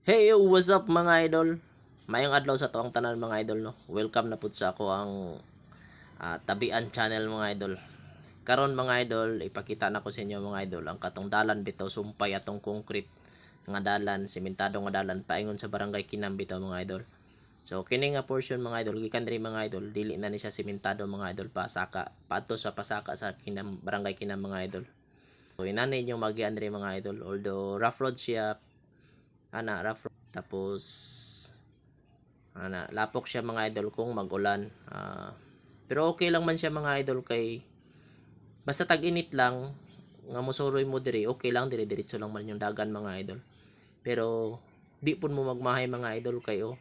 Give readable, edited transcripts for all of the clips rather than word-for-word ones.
Hey, yo, what's up mga idol? Mayong adlaw sa tuwang tanan mga idol no. Welcome na pud sa ako ang Tabian channel mga idol. Karon mga idol, ipakita na ko sa inyo mga idol ang katong dalan bitaw sumpay atong concrete nga dalan, sementado nga dalan paingon sa barangay Kinam bitaw mga idol. So kini nga portion mga idol gikan diri mga idol, dili na ni siya sementado mga idol pasaka paadto sa pasaka sa Kinam barangay Kinam mga idol. So inanay inyo magian diri mga idol, although rough road siya, rough road tapos lapok siya mga idol kung mag-ulan. Pero okay lang man siya mga idol kay basta tag-init lang nga mosuroy mo diri, okay lang diri diretso lang man yung dagan mga idol. Pero di pud mo magmahay mga idol kayo.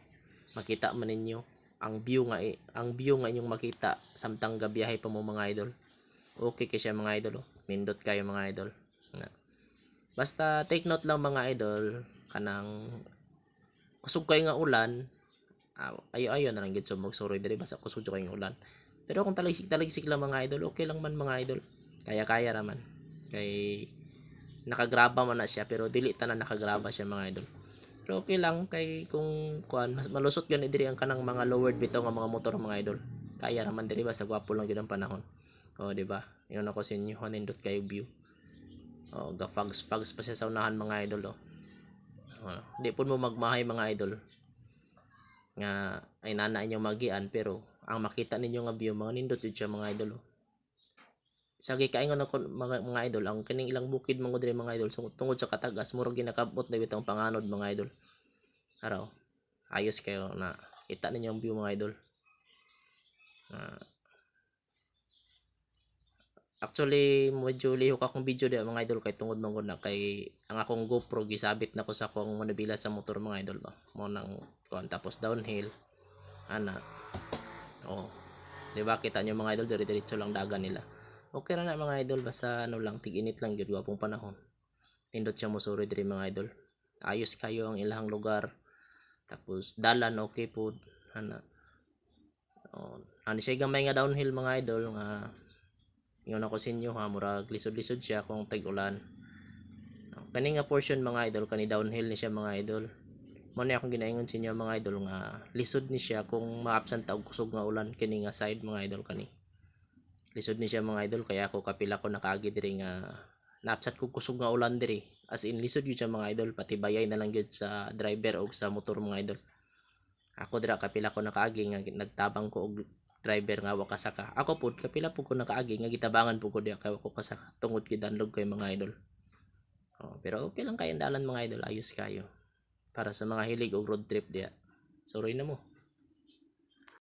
Makita man ninyo ang view nga inyong makita samtang gabiyahe pa mo mga idol. Okay kay siya mga idol. Nindot kayo mga idol. Basta take note lang mga idol kanang kusog kayo nga ulan, ayo na lang gid so magsuroy diri basta kusog kayo nga ulan. Pero kung taligsik lang mga idol, okay lang man mga idol. Kaya-kaya naman. Kay nakagraba man na siya pero dili tanan nakagraba siya mga idol. Pero okay lang kay kung kuan mas malusot gani diri ang kanang mga lowered bitaw nga mga motor mga idol. Kaya naman diri basta gwapo lang gyud ang panahon. O di ba? Yun ako sa inyo, nindot kayo view. O ga fags pa siya sa unahan mga idol oh. Di pud mo magmahay mga idol nga ay nana inyong magian pero ang makita ninyo nga view mga nindot yun siya mga idol oh. Sa gikaingon ako mga idol ang kining ilang bukid mga diri mga idol tungod sa katagas murag ginakabot na bitong panganod mga idol. Araw ayos kayo na kita ninyo ang view mga idol. Actually medyo lihok akong video di mga idol kay tungod man na kay ang akong GoPro gisabit na ko sa akong manubila sa motor mga idol ba mo nang kuan tapos downhill ana oh, di ba kita nyo mga idol dire-diretso lang dagan nila. Okay ra na mga idol basta ano lang tig-init lang gyud gwapong panahon. Tindot siya mosuri diri mga idol. Ayos kayo ang ilahang lugar. Tapos dalan okay po ana. Oh, ani siya gamay nga downhill mga idol nga ingon ako sa inyo ha murag lisod-lisod siya kung tag-ulan. Kani nga portion mga idol kani downhill ni siya mga idol. Mo ni akong ginaingon sa inyo mga idol nga lisod ni siya kung maabsent og kusog nga ulan kini nga side mga idol kani. Lisod ni siya mga idol kaya ako kapila ko nakaagi diri nga naabsat kog kusog nga ulan diri. As in lisod gyud siya mga idol pati bayay na lang gyud sa driver og sa motor mga idol. Ako dira kapila ko nakaagi nga nagtabang ko og driver nga wa kasaka. Ako pud kapila pud ko nakaagi nga gitabangan pud ko diha kay ko kasaka tungod kay danlog kay mga idol. Oh, pero okay lang kay dalan mga idol ayos kayo. Para sa mga hilig og road trip diha. Sorry na mo.